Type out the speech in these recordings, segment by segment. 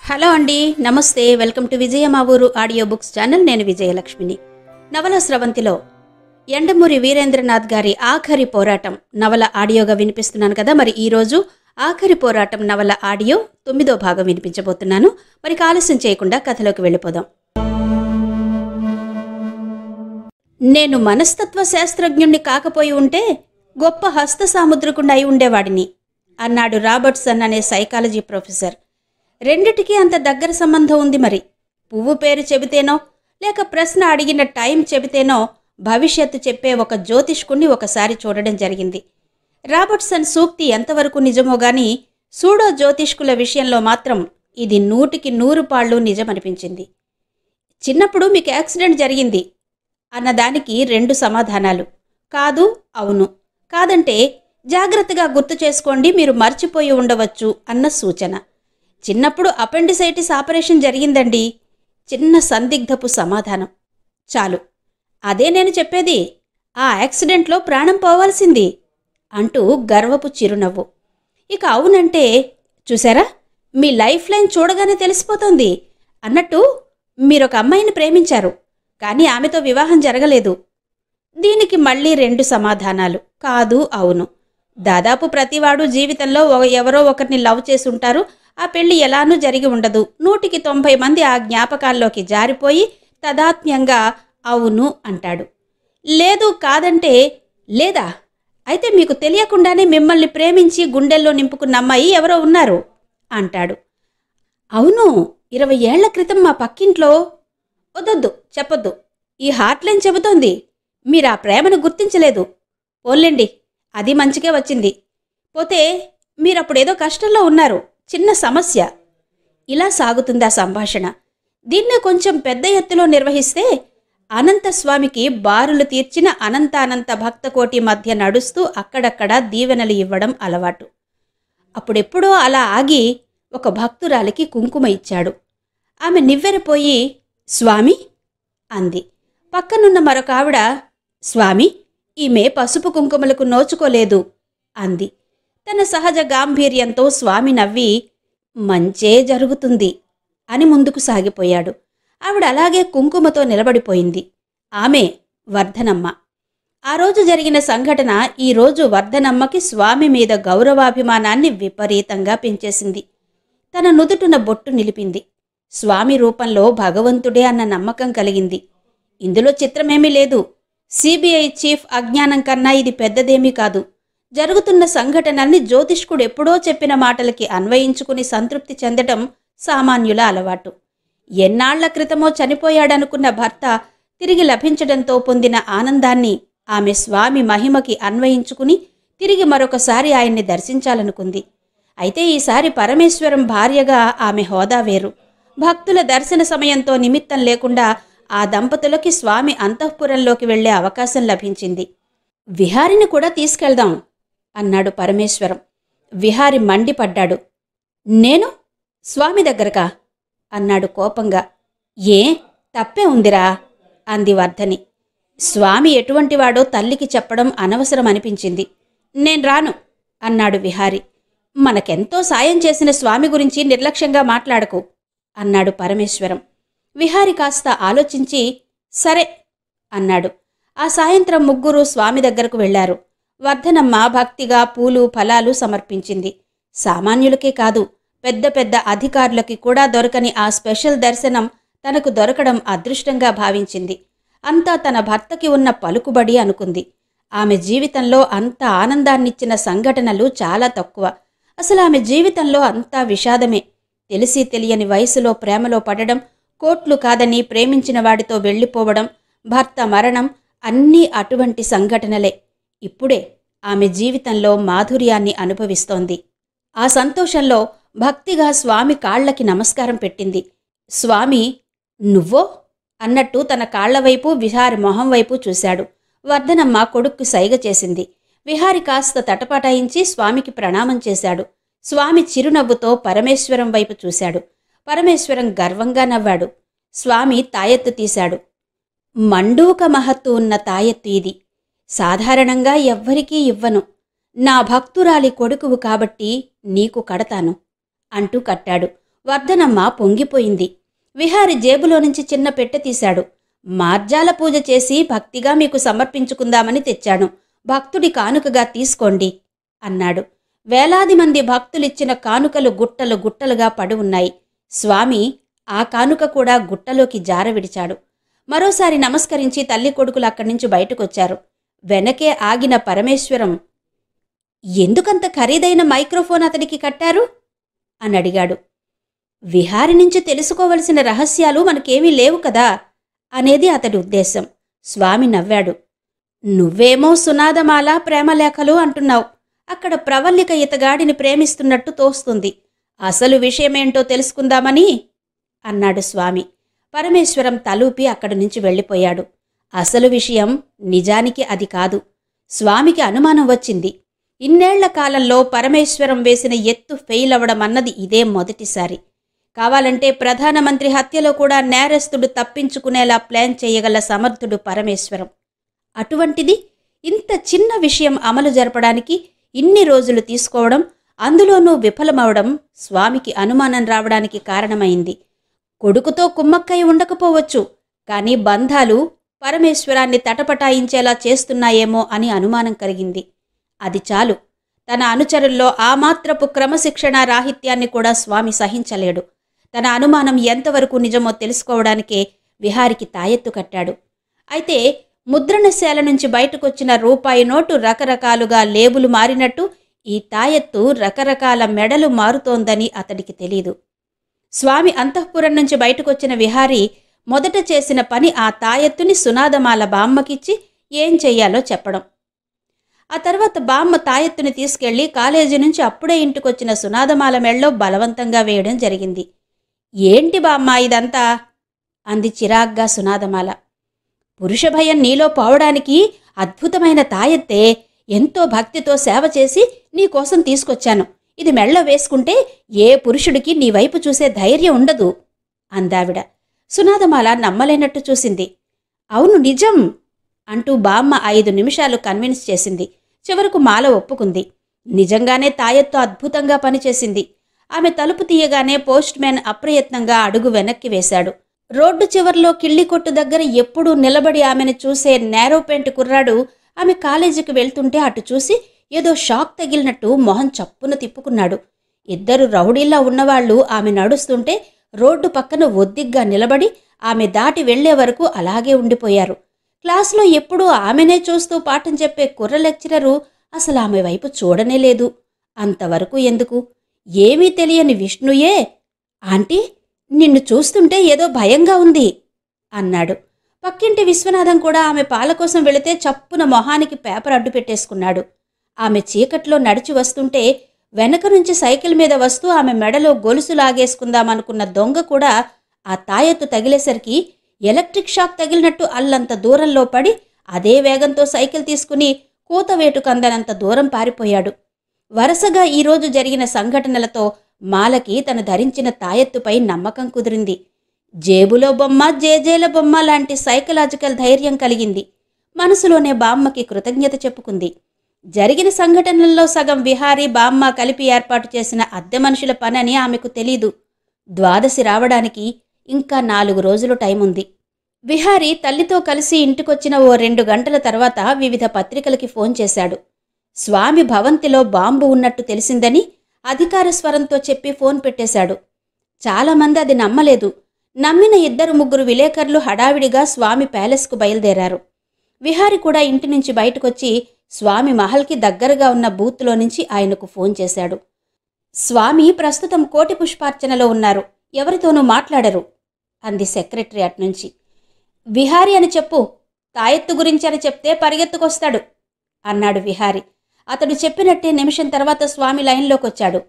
Hello అండి, నమస్తే. Welcome to విజయ మా ఊరు ఆడియో బుక్స్ ఛానల్. నేను విజయలక్ష్మిని. నవల స్రవంతిలో యండమూరి వీరేంద్రనాథ్ గారి ఆఖరి పోరాటం నవల ఆడియోగా వినిపిస్తున్నాను కదా. మరి ఈరోజు ఆఖరి పోరాటం నవల ఆడియో 9వ భాగం వినిపించబోతున్నాను. మరి ఆలస్యం చేయకుండా కథలోకి వెళ్ళిపోదాం. నేను మనస్తత్వ శాస్త్రజ్ఞుణ్ణి కాకపోయి ఉంటే గొప్ప హస్త సాముద్రికుణ్ణి అయి ఉండేవాడిని అన్నాడు రాబర్ట్సన్ అనే సైకాలజీ ప్రొఫెసర్. రెండిటికీ అంత దగ్గర సంబంధం ఉంది. మరి పువ్వు పేరు చెబితేనో లేక ప్రశ్న అడిగిన టైం చెబితేనో భవిష్యత్తు చెప్పే ఒక జ్యోతిష్కుణ్ణి ఒకసారి చూడడం జరిగింది. రాబర్ట్సన్ సూక్తి ఎంతవరకు నిజమో గాని సూడో జ్యోతిష్కుల విషయంలో మాత్రం ఇది 100కి 100 పాళ్ళు నిజమనిపించింది. చిన్నప్పుడు మీకు యాక్సిడెంట్ జరిగింది అన్నదానికి 2 సమాధానాలు, కాదు, అవును. కాదంటే జాగ్రత్తగా గుర్తు చేసుకోండి, మీరు మర్చిపోయి ఉండవచ్చు అన్న సూచన. చిన్నప్పుడు అపెండిసైటిస్ ఆపరేషన్ జరిగిందండి, చిన్న సందిగ్ధపు సమాధానం. చాలు, అదే నేను చెప్పేది, ఆ యాక్సిడెంట్లో ప్రాణం పోవాల్సింది అంటూ గర్వపు చిరునవ్వు. ఇక అవునంటే చూసారా, మీ లైఫ్ లైన్ చూడగానే తెలిసిపోతుంది అన్నట్టు మీరొక అమ్మాయిని ప్రేమించారు, కానీ ఆమెతో వివాహం జరగలేదు. దీనికి మళ్ళీ 2 సమాధానాలు, కాదు, అవును. దాదాపు ప్రతివాడు జీవితంలో ఎవరో ఒకరిని లవ్ చేసి ఉంటారు. ఆ పెళ్లి ఎలానూ జరిగి ఉండదు. 100కి 90 మంది ఆ జ్ఞాపకాల్లోకి జారిపోయి తదాత్మ్యంగా అవును అంటాడు. లేదు, కాదంటే లేదా, అయితే మీకు తెలియకుండానే మిమ్మల్ని ప్రేమించి గుండెల్లో నింపుకున్న అమ్మాయి ఎవరో ఉన్నారు అంటాడు. అవును, 20 ఏళ్ల క్రితం మా పక్కింట్లో. వద్దొద్దు, చెప్పొద్దు, ఈ హార్ట్లైన్ చెబుతోంది మీరు ఆ ప్రేమను గుర్తించలేదు. పోన్లేండి, అది మంచికే వచ్చింది. పోతే మీరప్పుడేదో కష్టంలో ఉన్నారు, చిన్న సమస్య. ఇలా సాగుతుందా సంభాషణ. దీన్నే కొంచెం పెద్ద ఎత్తులో నిర్వహిస్తే అనంతస్వామికి బారులు తీర్చిన అనంతానంత భక్తకోటి మధ్య నడుస్తూ అక్కడక్కడా దీవెనలు ఇవ్వడం అలవాటు. అప్పుడెప్పుడో అలా ఆగి ఒక భక్తురాలికి కుంకుమ ఇచ్చాడు. ఆమె నివ్వెరపోయి స్వామి అంది. పక్కనున్న మరొక ఆవిడ, స్వామి, ఈమె పసుపు కుంకుమలకు నోచుకోలేదు అంది. తన సహజ గాంభీర్యంతో స్వామి నవ్వి మంచే జరుగుతుంది అని ముందుకు సాగిపోయాడు. ఆవిడ అలాగే కుంకుమతో నిలబడిపోయింది. ఆమె వర్ధనమ్మ. ఆ రోజు జరిగిన సంఘటన ఈరోజు వర్ధనమ్మకి స్వామి మీద గౌరవాభిమానాన్ని విపరీతంగా పెంచేసింది. తన నుదుటున బొట్టు నిలిపింది. స్వామి రూపంలో భగవంతుడే అన్న నమ్మకం కలిగింది. ఇందులో చిత్రమేమీ లేదు. సిబిఐ చీఫ్ అజ్ఞానం కన్నా ఇది పెద్దదేమీ కాదు. జరుగుతున్న సంఘటనల్ని జ్యోతిష్కుడు ఎప్పుడో చెప్పిన మాటలకి అన్వయించుకుని సంతృప్తి చెందటం సామాన్యుల అలవాటు. ఎన్నాళ్ల క్రితమో చనిపోయాడనుకున్న భర్త తిరిగి లభించడంతో పొందిన ఆనందాన్ని ఆమె స్వామి మహిమకి అన్వయించుకుని తిరిగి మరొకసారి ఆయన్ని దర్శించాలనుకుంది. అయితే ఈసారి పరమేశ్వరం భార్యగా ఆమె హోదా వేరు. భక్తుల దర్శన సమయంతో నిమిత్తం లేకుండా ఆ దంపతులకి స్వామి అంతఃపురంలోకి వెళ్లే అవకాశం లభించింది. విహారిని కూడా తీసుకెళ్దాం అన్నాడు పరమేశ్వరం. విహారి మండిపడ్డాడు. నేను స్వామి దగ్గరకా అన్నాడు కోపంగా. ఏ తప్పే ఉందిరా అంది వర్ధని. స్వామి ఎటువంటివాడో తల్లికి చెప్పడం అనవసరం అనిపించింది. నేను రాను అన్నాడు విహారి. మనకెంతో సాయం చేసిన స్వామి గురించి నిర్లక్ష్యంగా మాట్లాడకు అన్నాడు పరమేశ్వరం. విహారి కాస్త ఆలోచించి సరే అన్నాడు. ఆ సాయంత్రం ముగ్గురు స్వామి దగ్గరకు వెళ్లారు. వర్ధనమ్మ భక్తిగా పూలు ఫలాలు సమర్పించింది. సామాన్యులకే కాదు, పెద్ద పెద్ద అధికారులకి కూడా దొరకని ఆ స్పెషల్ దర్శనం తనకు దొరకడం అదృష్టంగా భావించింది. అంతా తన భర్తకి ఉన్న పలుకుబడి అనుకుంది. ఆమె జీవితంలో అంత ఆనందాన్నిచ్చిన సంఘటనలు చాలా తక్కువ. అసలు ఆమె జీవితంలో అంతా విషాదమే. తెలిసి తెలియని వయసులో ప్రేమలో పడడం, కోట్లు కాదని ప్రేమించిన వాడితో వెళ్లిపోవడం, భర్త మరణం, అన్నీ అటువంటి సంఘటనలే. ఇప్పుడే ఆమె జీవితంలో మాధుర్యాన్ని అనుభవిస్తోంది. ఆ సంతోషంలో భక్తిగా స్వామి కాళ్లకి నమస్కారం పెట్టింది. స్వామి నువ్వో అన్నట్టు తన కాళ్లవైపు విహారి మొహం వైపు చూశాడు. వర్ధనమ్మ కొడుక్కు సైగ చేసింది. విహారి కాస్త తటపటాయించి స్వామికి ప్రణామం చేశాడు. స్వామి చిరునవ్వుతో పరమేశ్వరం వైపు చూశాడు. పరమేశ్వరం గర్వంగా నవ్వాడు. స్వామి తాయెత్తు తీశాడు. మండూక మహత్తు ఉన్న తాయెత్తు ఇది. సాధారణంగా ఎవ్వరికీ ఇవ్వను. నా భక్తురాలి కొడుకువు కాబట్టి నీకు కడతాను అంటూ కట్టాడు. వర్ధనమ్మ పొంగిపోయింది. విహారి జేబులో నుంచి చిన్న పెట్టె తీశాడు. మార్జాల పూజ చేసి భక్తిగా మీకు సమర్పించుకుందామని తెచ్చాను. భక్తుడి కానుకగా తీసుకోండి అన్నాడు. వేలాది మంది భక్తులిచ్చిన కానుకలు గుట్టలు గుట్టలుగా పడి ఉన్నాయి. స్వామి ఆ కానుక కూడా గుట్టలోకి జారవిడిచాడు. మరోసారి నమస్కరించి తల్లి కొడుకులు అక్కడి నుంచి బయటకొచ్చారు. వెనకే ఆగిన పరమేశ్వరం, ఎందుకంత ఖరీదైన మైక్రోఫోన్ అతడికి కట్టారు అని అడిగాడు. విహారి నుంచి తెలుసుకోవలసిన రహస్యాలు మనకేమీ లేవు కదా అనేది అతడి ఉద్దేశం. స్వామి నవ్వాడు. నువ్వేమో సునాదమాల ప్రేమలేఖలు అంటున్నావు. అక్కడ ప్రవల్లిక ఇతగాడిని ప్రేమిస్తున్నట్టు తోస్తుంది. అసలు విషయమేంటో తెలుసుకుందామని అన్నాడు స్వామి. పరమేశ్వరం తలూపి అక్కడి నుంచి వెళ్ళిపోయాడు. అసలు విషయం నిజానికి అది కాదు. స్వామికి అనుమానం వచ్చింది. ఇన్నేళ్ల కాలంలో పరమేశ్వరం వేసిన ఎత్తు ఫెయిల్ అవడం అన్నది ఇదే మొదటిసారి. కావాలంటే ప్రధానమంత్రి హత్యలో కూడా నేరస్తుడు తప్పించుకునేలా ప్లాన్ చేయగల సమర్థుడు పరమేశ్వరం. అటువంటిది ఇంత చిన్న విషయం అమలు జరపడానికి ఇన్ని రోజులు తీసుకోవడం, అందులోనూ విఫలమవడం స్వామికి అనుమానం రావడానికి కారణమైంది. కొడుకుతో కుమ్మక్కై ఉండకపోవచ్చు, కానీ బంధాలు పరమేశ్వరాన్ని తటపటాయించేలా చేస్తున్నాయేమో అని అనుమానం కలిగింది. అది చాలు. తన అనుచరుల్లో ఆ మాత్రపు క్రమశిక్షణ రాహిత్యాన్ని కూడా స్వామి సహించలేడు. తన అనుమానం ఎంతవరకు నిజమో తెలుసుకోవడానికే విహారికి తాయెత్తు కట్టాడు. అయితే ముద్రణశాల నుంచి బయటకొచ్చిన రూపాయి నోటు రకరకాలుగా లేబులు మారినట్టు ఈ తాయెత్తు రకరకాల మెడలు మారుతోందని అతడికి తెలీదు. స్వామి అంతఃపురం నుంచి బయటకొచ్చిన విహారి మొదట చేసిన పని ఆ తాయెత్తుని సునాదమాల బామ్మకిచ్చి ఏం చెయ్యాలో చెప్పడం. ఆ తర్వాత బామ్మ తాయెత్తుని తీసుకెళ్లి కాలేజీ నుంచి అప్పుడే ఇంటికొచ్చిన సునాదమాల మెళ్ళో బలవంతంగా వేయడం జరిగింది. ఏంటి బామ్మ ఇదంతా అంది చిరాగ్గా సునాదమాల. పురుష భయం నీలో పోవడానికి అద్భుతమైన తాయెత్తే. ఎంతో భక్తితో సేవ చేసి నీకోసం తీసుకొచ్చాను. ఇది మెళ్ళ వేసుకుంటే ఏ పురుషుడికి నీ వైపు చూసే ధైర్యం ఉండదు అందావిడ. సునాదమాల నమ్మలేనట్టు చూసింది. అవును నిజం అంటూ బామ్మ 5 నిమిషాలు కన్విన్స్ చేసింది. చివరకు మాల ఒప్పుకుంది. నిజంగానే తాయెత్తు అద్భుతంగా పనిచేసింది. ఆమె తలుపు తీయగానే పోస్ట్ మ్యాన్ అప్రయత్నంగా అడుగు వెనక్కి వేశాడు. రోడ్డు చివర్లో కిళ్ళి కొట్టు దగ్గర ఎప్పుడూ నిలబడి ఆమెను చూసే నేరో పెంట్ కుర్రాడు ఆమె కాలేజీకి వెళ్తుంటే అటు చూసి ఏదో షాక్ తగిలినట్టు మొహం చప్పున తిప్పుకున్నాడు. 2 రౌడీల్లా ఉన్నవాళ్లు ఆమె నడుస్తుంటే రోడ్డు పక్కన ఒద్దిగ్గా నిలబడి ఆమె దాటి వెళ్లే వరకు అలాగే ఉండిపోయారు. క్లాసులో ఎప్పుడూ ఆమెనే చూస్తూ పాఠం చెప్పే కుర్ర లెక్చరరు అసలు ఆమె వైపు చూడనే లేదు. అంతవరకు ఎందుకు? ఏమీ తెలియని విష్ణుయే, ఆంటీ నిన్ను చూస్తుంటే ఏదో భయంగా ఉంది అన్నాడు. పక్కింటి విశ్వనాథం కూడా ఆమె పాల కోసం వెళితే చప్పున మొహానికి పేపర్ అడ్డు పెట్టేసుకున్నాడు. ఆమె చీకట్లో నడిచి వస్తుంటే వెనక నుంచి సైకిల్ మీద వస్తూ ఆమె మెడలో గొలుసు లాగేసుకుందామనుకున్న దొంగ కూడా ఆ తాయెత్తు తగిలేసరికి ఎలక్ట్రిక్ షాక్ తగిలినట్టు అల్లంత దూరంలో పడి అదే వేగంతో సైకిల్ తీసుకుని కూతవేటుకందనంత దూరం పారిపోయాడు. వరుసగా ఈరోజు జరిగిన సంఘటనలతో మాలకి తను ధరించిన తాయెత్తుపై నమ్మకం కుదిరింది. జేబులో బొమ్మ జేజేల బొమ్మ లాంటి సైకలాజికల్ ధైర్యం కలిగింది. మనసులోనే బామ్మకి కృతజ్ఞత చెప్పుకుంది. జరిగిన సంఘటనల్లో సగం విహారీ బామ్మ కలిపి ఏర్పాటు చేసిన అద్దె మనుషుల పనని ఆమెకు తెలీదు. ద్వాదశి రావడానికి ఇంకా 4 రోజులు టైముంది. విహారీ తల్లితో కలిసి ఇంటికొచ్చిన ఓ 2 గంటల తర్వాత వివిధ పత్రికలకి ఫోన్ చేశాడు. స్వామి భవంతిలో బాంబు ఉన్నట్టు తెలిసిందని అధికార స్వరంతో చెప్పి ఫోన్ పెట్టేశాడు. చాలామంది అది నమ్మలేదు. నమ్మిన 2-3 విలేకరులు హడావిడిగా స్వామి ప్యాలెస్కు బయలుదేరారు. విహారీ కూడా ఇంటి నుంచి బయటకొచ్చి స్వామి మహల్కి దగ్గరగా ఉన్న బూత్లో నుంచి ఆయనకు ఫోన్ చేశాడు. స్వామి ప్రస్తుతం కోటి పుష్పార్చనలో ఉన్నారు, ఎవరితోనూ మాట్లాడరు అంది సెక్రటరీ అట్నుంచి. విహారీ అని చెప్పు, తాయెత్తు గురించి అని చెప్తే పరిగెత్తుకొస్తాడు అన్నాడు విహారీ. అతడు చెప్పినట్టే నిమిషం తర్వాత స్వామి లైన్లోకొచ్చాడు.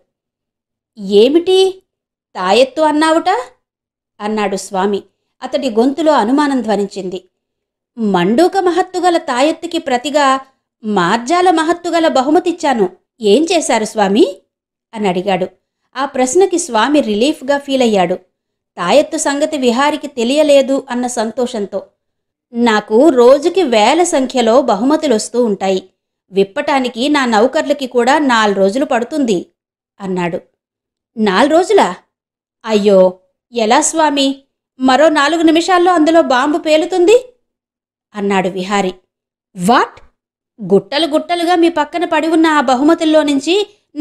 ఏమిటి తాయెత్తు అన్నావుట అన్నాడు స్వామి. అతడి గొంతులో అనుమానం ధ్వనించింది. మండూక మహత్తుగల తాయెత్తుకి ప్రతిగా మార్జాల మహత్తుగల బహుమతిచ్చాను. ఏం చేశారు స్వామి అని అడిగాడు. ఆ ప్రశ్నకి స్వామి రిలీఫ్గా ఫీల్ అయ్యాడు. తాయెత్తు సంగతి విహారికి తెలియలేదు అన్న సంతోషంతో. నాకు రోజుకి 1000 సంఖ్యలో బహుమతులొస్తూ ఉంటాయి. విప్పటానికి నా నౌకర్లకి కూడా 4 రోజులు పడుతుంది అన్నాడు. 4 రోజులా? అయ్యో, ఎలా స్వామి? మరో 4 నిమిషాల్లో అందులో బాంబు పేలుతుంది అన్నాడు విహారి. వాట్? గుట్టలు గుట్టలుగా మీ పక్కన పడి ఉన్న ఆ బహుమతుల్లో నుంచి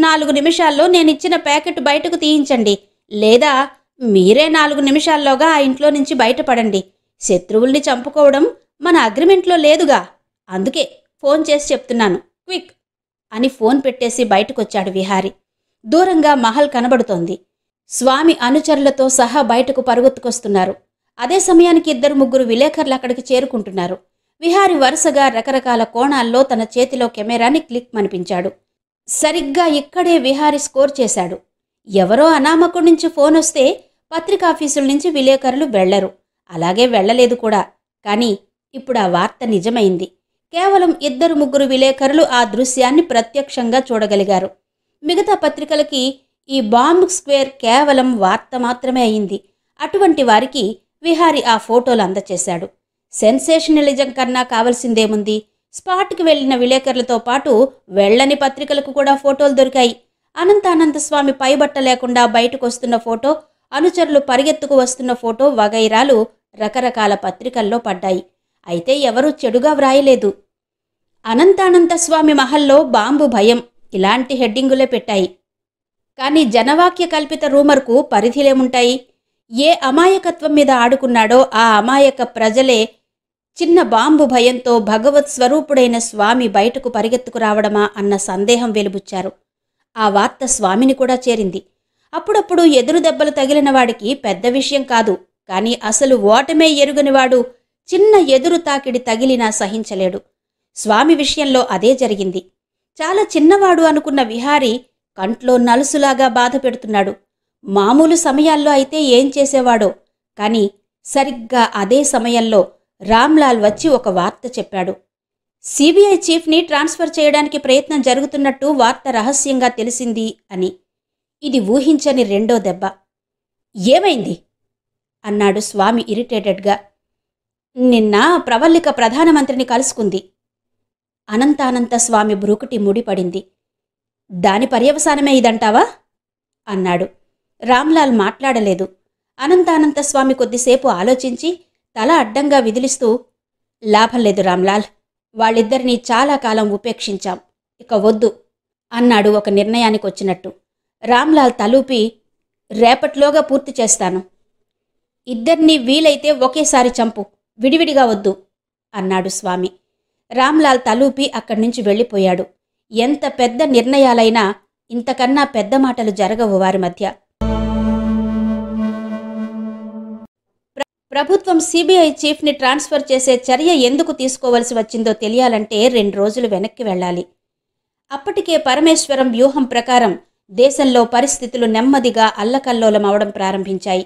4 నిమిషాల్లో నేనిచ్చిన ప్యాకెట్ బయటకు తీయించండి, లేదా మీరే 4 నిమిషాల్లోగా ఆ ఇంట్లో నుంచి బయటపడండి. శత్రువుల్ని చంపుకోవడం మన అగ్రిమెంట్లో లేదుగా, అందుకే ఫోన్ చేసి చెప్తున్నాను, క్విక్ అని ఫోన్ పెట్టేసి బయటకొచ్చాడు విహారి. దూరంగా మహల్ కనబడుతోంది. స్వామి అనుచరులతో సహా బయటకు పరుగెత్తుకొస్తున్నారు. అదే సమయానికి 2-3 విలేకరులు అక్కడికి చేరుకుంటున్నారు. విహారి వరుసగా రకరకాల కోణాల్లో తన చేతిలో కెమెరాని క్లిక్ మనిపించాడు. సరిగ్గా ఇక్కడే విహారి స్కోర్ చేశాడు. ఎవరో అనామకుడి నుంచి ఫోన్ వస్తే పత్రికాఫీసుల నుంచి విలేకరులు వెళ్లరు, అలాగే వెళ్లలేదు కూడా. కానీ ఇప్పుడు ఆ వార్త నిజమైంది. కేవలం 2-3 విలేకరులు ఆ దృశ్యాన్ని ప్రత్యక్షంగా చూడగలిగారు. మిగతా పత్రికలకి ఈ బాంబ్ స్క్వేర్ కేవలం వార్త మాత్రమే అయింది. అటువంటి వారికి విహారి ఆ ఫోటోలు అందచేశాడు. సెన్సేషనలిజం కన్నా కావలసిందేముంది? స్పాట్కి వెళ్లిన విలేకరులతో పాటు వెళ్లని పత్రికలకు కూడా ఫోటోలు దొరికాయి. అనంతానంద స్వామి పైబట్ట లేకుండా బయటకొస్తున్న ఫోటో, అనుచరులు పరిగెత్తుకు వస్తున్న ఫోటో వగైరాలు రకరకాల పత్రికల్లో పడ్డాయి. అయితే ఎవరూ చెడుగా వ్రాయలేదు. అనంతానంద స్వామి మహల్లో బాంబు భయం ఇలాంటి హెడ్డింగులే పెట్టాయి. కానీ జనవాక్య కల్పిత రూమర్కు పరిధిలేముంటాయి? ఏ అమాయకత్వం మీద ఆడుకున్నాడో ఆ అమాయక ప్రజలే చిన్న బాంబు భయంతో భగవత్ స్వరూపుడైన స్వామి బయటకు పరిగెత్తుకు రావడమా అన్న సందేహం వెలుబుచ్చారు. ఆ వార్త స్వామిని కూడా చేరింది. అప్పుడప్పుడు ఎదురు దెబ్బలు తగిలిన వాడికి పెద్ద విషయం కాదు, కానీ అసలు ఓటమే ఎరుగనివాడు చిన్న ఎదురు తాకిడి తగిలినా సహించలేడు. స్వామి విషయంలో అదే జరిగింది. చాలా చిన్నవాడు అనుకున్న విహారి కంట్లో నలుసులాగా బాధ పెడుతున్నాడు. మామూలు సమయాల్లో అయితే ఏం చేసేవాడో, కానీ సరిగ్గా అదే సమయంలో రామ్లాల్ వచ్చి ఒక వార్త చెప్పాడు. సిబిఐ చీఫ్ని ట్రాన్స్ఫర్ చేయడానికి ప్రయత్నం జరుగుతున్నట్టు వార్త రహస్యంగా తెలిసింది అని. ఇది ఊహించని రెండో దెబ్బ. ఏమైంది అన్నాడు స్వామి ఇరిటేటెడ్గా. నిన్న ప్రవల్లిక ప్రధానమంత్రిని కలుసుకుంది. అనంతానంద స్వామి బ్రూకుటి ముడిపడింది. దాని పర్యవసానమే ఇదంటావా అన్నాడు. రామ్లాల్ మాట్లాడలేదు. అనంతానంద స్వామి కొద్దిసేపు ఆలోచించి తల అడ్డంగా విదిలిస్తూ, లాభం లేదు రామ్లాల్, వాళ్ళిద్దరినీ చాలా కాలం ఉపేక్షించాం, ఇక వద్దు అన్నాడు ఒక నిర్ణయానికొచ్చినట్టు. రామ్లాల్ తలూపి, రేపట్లోగా పూర్తి చేస్తాను. ఇద్దరినీ వీలైతే ఒకేసారి చంపు, విడివిడిగా వద్దు అన్నాడు స్వామి. రామ్లాల్ తలూపి అక్కడి నుంచి వెళ్ళిపోయాడు. ఎంత పెద్ద నిర్ణయాలైనా ఇంతకన్నా పెద్ద మాటలు జరగవు వారి మధ్య. ప్రభుత్వం సిబిఐ చీఫ్ని ట్రాన్స్ఫర్ చేసే చర్య ఎందుకు తీసుకోవలసి వచ్చిందో తెలియాలంటే 2 రోజులు వెనక్కి వెళ్ళాలి. అప్పటికే పరమేశ్వరం వ్యూహం ప్రకారం దేశంలో పరిస్థితులు నెమ్మదిగా అల్లకల్లోలమవడం ప్రారంభించాయి.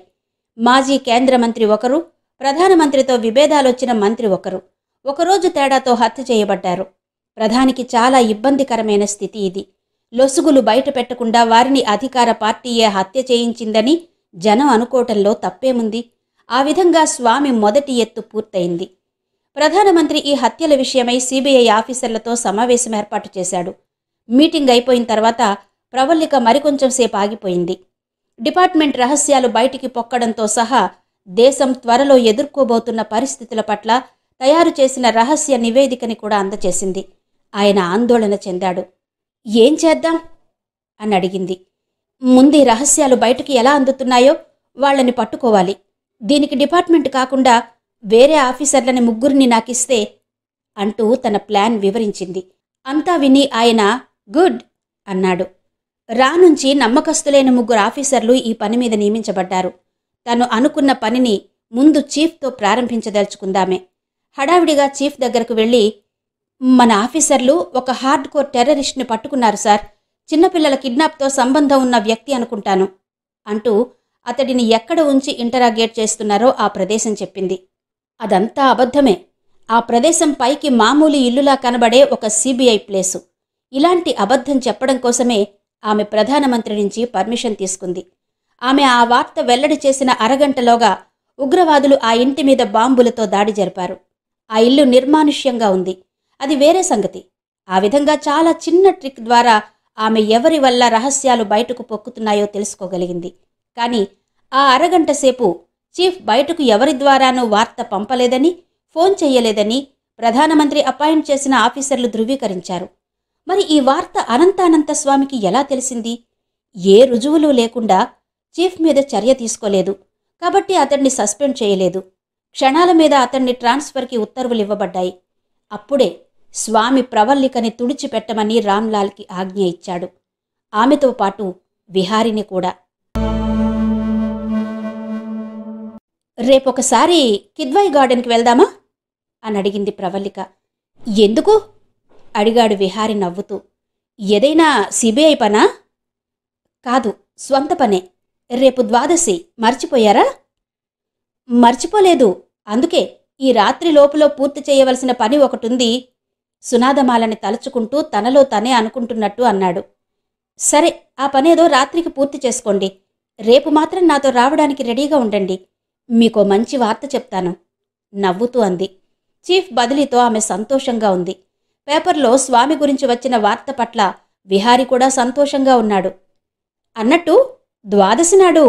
మాజీ కేంద్ర మంత్రి ఒకరు, ప్రధానమంత్రితో విభేదాలొచ్చిన మంత్రి ఒకరు ఒకరోజు తేడాతో హత్య చేయబడ్డారు. ప్రధానికి చాలా ఇబ్బందికరమైన స్థితి ఇది. లొసుగులు బయట పెట్టకుండా వారిని అధికార పార్టీయే హత్య చేయించిందని జనం అనుకోవటంలో తప్పేముంది? ఆ విధంగా స్వామి మొదటి ఎత్తు పూర్తయింది. ప్రధానమంత్రి ఈ హత్యల విషయమై సిబిఐ ఆఫీసర్లతో సమావేశం ఏర్పాటు చేశాడు. మీటింగ్ అయిపోయిన తర్వాత ప్రవల్లిక మరికొంచెం సేపు ఆగిపోయింది. డిపార్ట్మెంట్ రహస్యాలు బయటికి పొక్కడంతో సహా దేశం త్వరలో ఎదుర్కోబోతున్న పరిస్థితుల పట్ల తయారు చేసిన రహస్య నివేదికని కూడా అందచేసింది. ఆయన ఆందోళన చెందాడు. ఏం చేద్దాం అని అడిగింది. ముందు రహస్యాలు బయటికి ఎలా అందుతున్నాయో వాళ్ళని పట్టుకోవాలి. దీనికి డిపార్ట్మెంట్ కాకుండా వేరే ఆఫీసర్లని 3 నాకిస్తే అంటూ తన ప్లాన్ వివరించింది. అంతా విని ఆయన గుడ్ అన్నాడు. రానుంచి నమ్మకస్తులైన 3 ఆఫీసర్లు ఈ పని మీద నియమించబడ్డారు. తను అనుకున్న పనిని ముందు చీఫ్తో ప్రారంభించదలుచుకుందామే. హడావిడిగా చీఫ్ దగ్గరకు వెళ్ళి, మన ఆఫీసర్లు ఒక హార్డ్ కోర్ టెర్రరిస్ట్ని పట్టుకున్నారు సార్, చిన్నపిల్లల కిడ్నాప్తో సంబంధం ఉన్న వ్యక్తి అనుకుంటాను అంటూ అతడిని ఎక్కడ ఉంచి ఇంటరాగేట్ చేస్తున్నారో ఆ ప్రదేశం చెప్పింది. అదంతా అబద్ధమే. ఆ ప్రదేశం పైకి మామూలు ఇల్లులా కనబడే ఒక సిబిఐ ప్లేసు. ఇలాంటి అబద్ధం చెప్పడం కోసమే ఆమె ప్రధానమంత్రి నుంచి పర్మిషన్ తీసుకుంది. ఆమె ఆ వార్త వెల్లడి చేసిన అరగంటలోగా ఉగ్రవాదులు ఆ ఇంటి మీద బాంబులతో దాడి జరిపారు. ఆ ఇల్లు నిర్మానుష్యంగా ఉంది. అది వేరే సంగతి. ఆ విధంగా చాలా చిన్న ట్రిక్ ద్వారా ఆమె ఎవరి వల్ల రహస్యాలు బయటకు పొక్కుతున్నాయో తెలుసుకోగలిగింది. కానీ ఆ అరగంట సేపు చీఫ్ బయటకు ఎవరి ద్వారానూ వార్త పంపలేదని, ఫోన్ చెయ్యలేదని ప్రధానమంత్రి అపాయింట్ చేసిన ఆఫీసర్లు ధృవీకరించారు. మరి ఈ వార్త అనంతానంత స్వామికి ఎలా తెలిసింది? ఏ రుజువులు లేకుండా చీఫ్ మీద చర్య తీసుకోలేదు కాబట్టి అతన్ని సస్పెండ్ చేయలేదు. క్షణాల మీద అతన్ని ట్రాన్స్ఫర్కి ఉత్తర్వులివ్వబడ్డాయి. అప్పుడే స్వామి ప్రవల్లికని తుడిచిపెట్టమని రామ్లాల్కి ఆజ్ఞ ఇచ్చాడు. ఆమెతో పాటు విహారిని కూడా. రేపొకసారి కిద్వాయి గార్డెన్కి వెళ్దామా అని అడిగింది ప్రవల్లిక. ఎందుకు అడిగాడు విహారి నవ్వుతూ. ఏదైనా సిబిఐ పనా? కాదు, స్వంత పనే. రేపు ద్వాదశి, మర్చిపోయారా? మర్చిపోలేదు. అందుకే ఈ రాత్రి లోపులో పూర్తి చేయవలసిన పని ఒకటుంది. సునాదమాలని తలుచుకుంటూ తనలో తనే అనుకుంటున్నట్టు అన్నాడు. సరే, ఆ పనేదో రాత్రికి పూర్తి చేసుకోండి. రేపు మాత్రం నాతో రావడానికి రెడీగా ఉండండి. మీకో మంచి వార్త చెప్తాను నవ్వుతూ అంది. చీఫ్ బదిలీతో ఆమె సంతోషంగా ఉంది. పేపర్లో స్వామి గురించి వచ్చిన వార్త పట్ల విహారి కూడా సంతోషంగా ఉన్నాడు. అన్నట్టు ద్వాదశి నాడు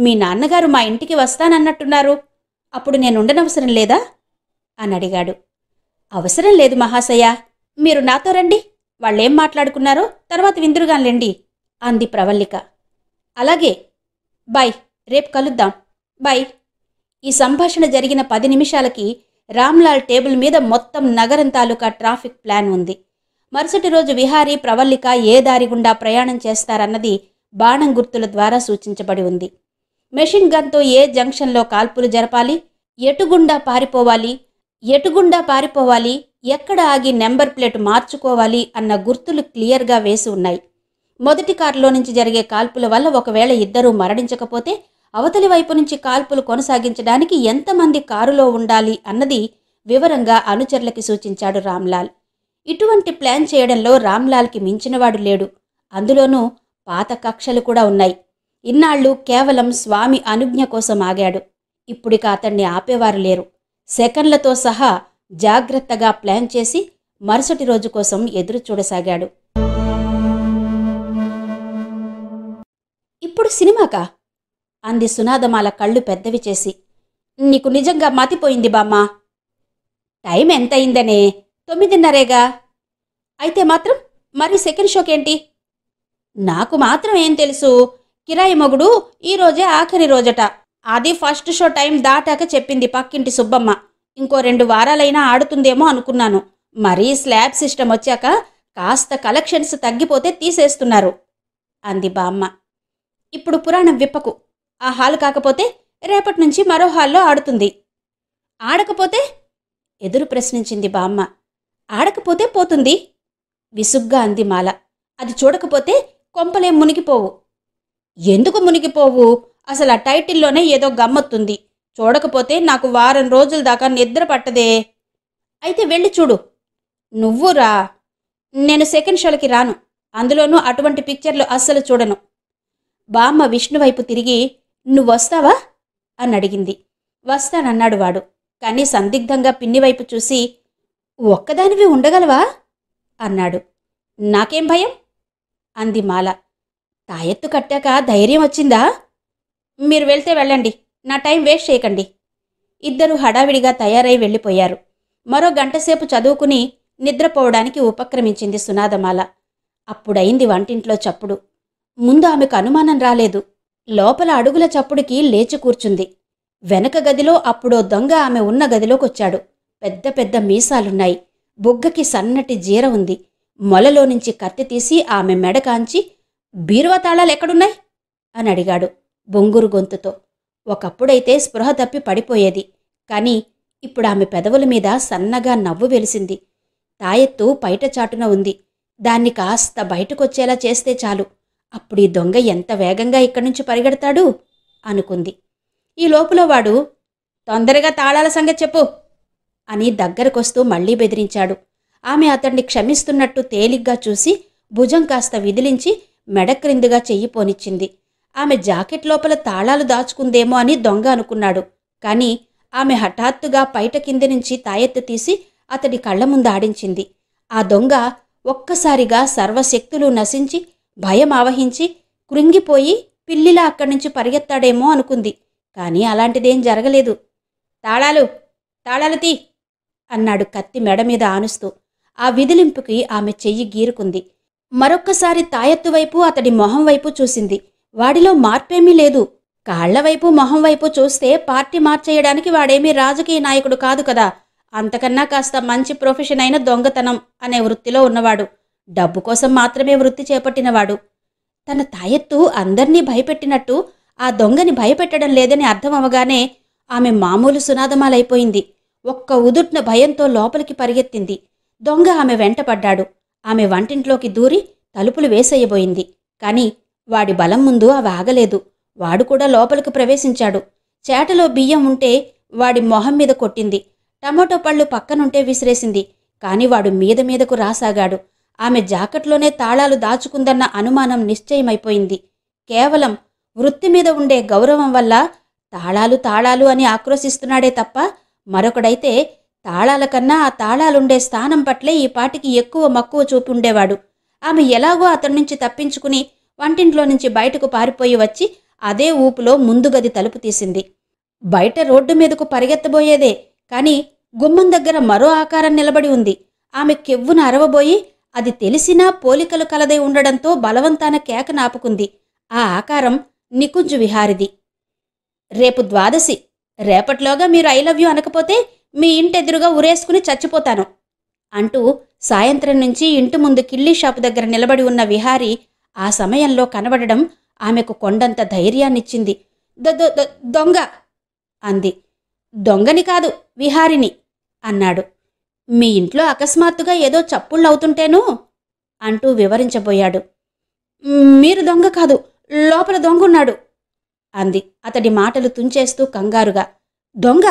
మీ నాన్నగారు మా ఇంటికి వస్తానన్నట్టున్నారు. అప్పుడు నేనుండనవసరం లేదా అని అడిగాడు. అవసరం లేదు మహాశయ, మీరు నాతో రండి. వాళ్ళేం మాట్లాడుకున్నారో తర్వాత విందురుగాన్లేండి అంది ప్రవల్లిక. అలాగే, బాయ్, రేపు కలుద్దాం, బాయ్. ఈ సంభాషణ జరిగిన 10 నిమిషాలకి రామ్లాల్ టేబుల్ మీద మొత్తం నగరం తాలూకా ట్రాఫిక్ ప్లాన్ ఉంది. మరుసటి రోజు విహారీ, ప్రవల్లిక ఏ దారి గుండా ప్రయాణం చేస్తారన్నది బాణం గుర్తుల ద్వారా సూచించబడి ఉంది. మెషిన్ గన్తో ఏ జంక్షన్లో కాల్పులు జరపాలి, ఎటుగుండా పారిపోవాలి, ఎక్కడ ఆగి నెంబర్ ప్లేట్ మార్చుకోవాలి అన్న గుర్తులు క్లియర్గా వేసి ఉన్నాయి. మొదటి కారులో నుంచి జరిగే కాల్పుల వల్ల ఒకవేళ ఇద్దరూ మరణించకపోతే అవతలి వైపు నుంచి కాల్పులు కొనసాగించడానికి ఎంతమంది కారులో ఉండాలి అన్నది వివరంగా అనుచరులకి సూచించాడు రామ్లాల్. ఇటువంటి ప్లాన్ చేయడంలో రామ్లాల్కి మించినవాడు లేడు. అందులోనూ పాత కక్షలు కూడా ఉన్నాయి. ఇన్నాళ్ళు కేవలం స్వామి అనుజ్ఞ కోసం ఆగాడు. ఇప్పుడిక అతన్ని ఆపేవారు లేరు. సెకన్లతో సహా జాగ్రత్తగా ప్లాన్ చేసి మరుసటి రోజు కోసం ఎదురు చూడసాగాడు. ఇప్పుడు సినిమాకా అంది సునాదమాల కళ్ళు పెద్దవి చేసి. నీకు నిజంగా మతిపోయింది బామ్మా. టైం ఎంతయిందనే? 9:30గా. అయితే మాత్రం మరి సెకండ్ షోకేంటి? నాకు మాత్రం ఏం తెలుసు. కిరాయి మొగుడు ఈరోజే ఆఖరి రోజట. అది ఫస్ట్ షో టైం దాటాక చెప్పింది పక్కింటి సుబ్బమ్మ. ఇంకో 2 వారాలైనా ఆడుతుందేమో అనుకున్నాను. మరీ స్లాబ్ సిస్టమ్ వచ్చాక కాస్త కలెక్షన్స్ తగ్గిపోతే తీసేస్తున్నారు అంది బామ్మ. ఇప్పుడు పురాణం విప్పకు. ఆ హాల్ కాకపోతే రేపటి నుంచి మరో హాల్లో ఆడుతుంది. ఆడకపోతే? ఎదురు ప్రశ్నించింది బామ్మ. ఆడకపోతే పోతుంది విసుగ్గా అంది మాల. అది చూడకపోతే కొంపలేం మునిగిపోవు. ఎందుకు మునిగిపోవు? అసలు ఆ టైటిల్లోనే ఏదో గమ్మత్తుంది. చూడకపోతే నాకు వారం రోజుల దాకా నిద్ర పట్టదే. అయితే వెళ్ళి చూడు. నువ్వు రా. నేను సెకండ్ షోలకి రాను. అందులోనూ అటువంటి పిక్చర్లు అస్సలు చూడను. బామ్మ విష్ణువైపు తిరిగి, నువ్వొస్తావా అని అడిగింది. వస్తానన్నాడు వాడు. కానీ సందిగ్ధంగా పిన్నివైపు చూసి, ఒక్కదానివి ఉండగలవా అన్నాడు. నాకేం భయం అంది మాల. తాయెత్తు కట్టాక ధైర్యం వచ్చిందా? మీరు వెళ్తే వెళ్ళండి, నా టైం వేస్ట్ చేయకండి. ఇద్దరూ హడావిడిగా తయారై వెళ్ళిపోయారు. మరో గంటసేపు చదువుకుని నిద్రపోవడానికి ఉపక్రమించింది సునాదమాల. అప్పుడైంది వంటింట్లో చప్పుడు. ముందు ఆమెకు అనుమానం రాలేదు. లోపల అడుగుల చప్పుడుకి లేచి కూర్చుంది. వెనక గదిలో అప్పుడో దొంగ ఆమె ఉన్న గదిలోకొచ్చాడు. పెద్ద పెద్ద మీసాలున్నాయి. బుగ్గకి సన్నటి జీర ఉంది. మొలలో నుంచి కత్తి తీసి ఆమె మెడ కాంచి, బీరువా తాళాలెక్కడున్నాయి అని అడిగాడు బొంగురు గొంతుతో. ఒకప్పుడైతే స్పృహ తప్పి పడిపోయేది. కాని ఇప్పుడు ఆమె పెదవుల మీద సన్నగా నవ్వు వెలిసింది. తాయెత్తు పైట చాటున ఉంది. దాన్ని కాస్త బయటకొచ్చేలా చేస్తే చాలు. అప్పుడీ దొంగ ఎంత వేగంగా ఇక్కడి నుంచి పరిగెడతాడు అనుకుంది. ఈ లోపల వాడు, తొందరగా తాళాల సంగతి చెప్పు అని దగ్గరకొస్తూ మళ్లీ బెదిరించాడు. ఆమె అతన్ని క్షమిస్తున్నట్టు తేలిగ్గా చూసి భుజం కాస్త విదిలించి మెడ క్రిందుగా చెయ్యి పోనిచ్చింది. ఆమె జాకెట్ లోపల తాళాలు దాచుకుందేమో అని దొంగ అనుకున్నాడు. కాని ఆమె హఠాత్తుగా పైట కింది నుంచి తాయెత్తు తీసి అతడి కళ్ల ముందు ఆడించింది. ఆ దొంగ ఒక్కసారిగా సర్వశక్తులు నశించి, భయం ఆవహించి, కృంగిపోయి పిల్లిలా అక్కడి నుంచి పరిగెత్తాడేమో అనుకుంది. కానీ అలాంటిదేం జరగలేదు. తాళాలు తాళాలు తీ అన్నాడు కత్తి మెడ మీద ఆనుస్తూ. ఆ విదిలింపుకి ఆమె చెయ్యి గీరుకుంది. మరొక్కసారి తాయెత్తు వైపు అతడి మొహం వైపు చూసింది. వాడిలో మార్పేమీ లేదు. కాళ్లవైపు మొహం వైపు చూస్తే పార్టీ మార్చేయడానికి వాడేమీ రాజకీయ నాయకుడు కాదు కదా. అంతకన్నా కాస్త మంచి ప్రొఫెషన్ అయిన దొంగతనం అనే వృత్తిలో ఉన్నవాడు. డబ్బు కోసం మాత్రమే వృత్తి చేపట్టినవాడు. తన తాయెత్తు అందర్నీ భయపెట్టినట్టు ఆ దొంగని భయపెట్టడం లేదని అర్థమవగానే ఆమె మామూలు సునాదమాలైపోయింది. ఒక్క ఉదుట్న భయంతో లోపలికి పరిగెత్తింది. దొంగ ఆమె వెంటపడ్డాడు. ఆమె వంటింట్లోకి దూరి తలుపులు వేసేయబోయింది. కాని వాడి బలం ముందు అవి ఆగలేదు. వాడు కూడా లోపలికి ప్రవేశించాడు. చేటలో బియ్యం ఉంటే వాడి మొహం మీద కొట్టింది. టమోటో పళ్ళు పక్కనుంటే విసిరేసింది. కాని వాడు మీద మీదకు రాసాగాడు. ఆమె జాకెట్లోనే తాళాలు దాచుకుందన్న అనుమానం నిశ్చయమైపోయింది. కేవలం వృత్తి మీద ఉండే గౌరవం వల్ల తాళాలు తాళాలు అని ఆక్రోశిస్తున్నాడే తప్ప మరొకడైతే తాళాల కన్నా ఆ తాళాలుండే స్థానం పట్లే ఈ పాటికి ఎక్కువ మక్కువ చూపి ఉండేవాడు. ఆమె ఎలాగో అతడి నుంచి తప్పించుకుని వంటింట్లో నుంచి బయటకు పారిపోయి వచ్చి అదే ఊపులో ముందు గది తలుపు తీసింది. బయట రోడ్డు మీదకు పరిగెత్తబోయేదే. కాని గుమ్మం దగ్గర మరో ఆకారం నిలబడి ఉంది. ఆమె కెవ్వున అరవబోయి అది తెలిసినా పోలికలు కలదై ఉండడంతో బలవంతాన కేక నాపుకుంది. ఆ ఆకారం నికుంజు విహారిది. రేపు ద్వాదశి. రేపట్లోగా మీరు ఐ లవ్ యూ అనకపోతే మీ ఇంటెదురుగా ఉరేసుకుని చచ్చిపోతాను అంటూ సాయంత్రం నుంచి ఇంటి ముందు కిల్లీ షాపు దగ్గర నిలబడి ఉన్న విహారి ఆ సమయంలో కనబడడం ఆమెకు కొండంత ధైర్యాన్నిచ్చింది. దొంగ అంది. దొంగని కాదు, విహారిని అన్నాడు. మీ ఇంట్లో అకస్మాత్తుగా ఏదో చప్పుళ్ళవుతుంటేనూ అంటూ వివరించబోయాడు. మీరు దొంగ కాదు, లోపల దొంగున్నాడు అంది అతడి మాటలు తుంచేస్తూ కంగారుగా. దొంగ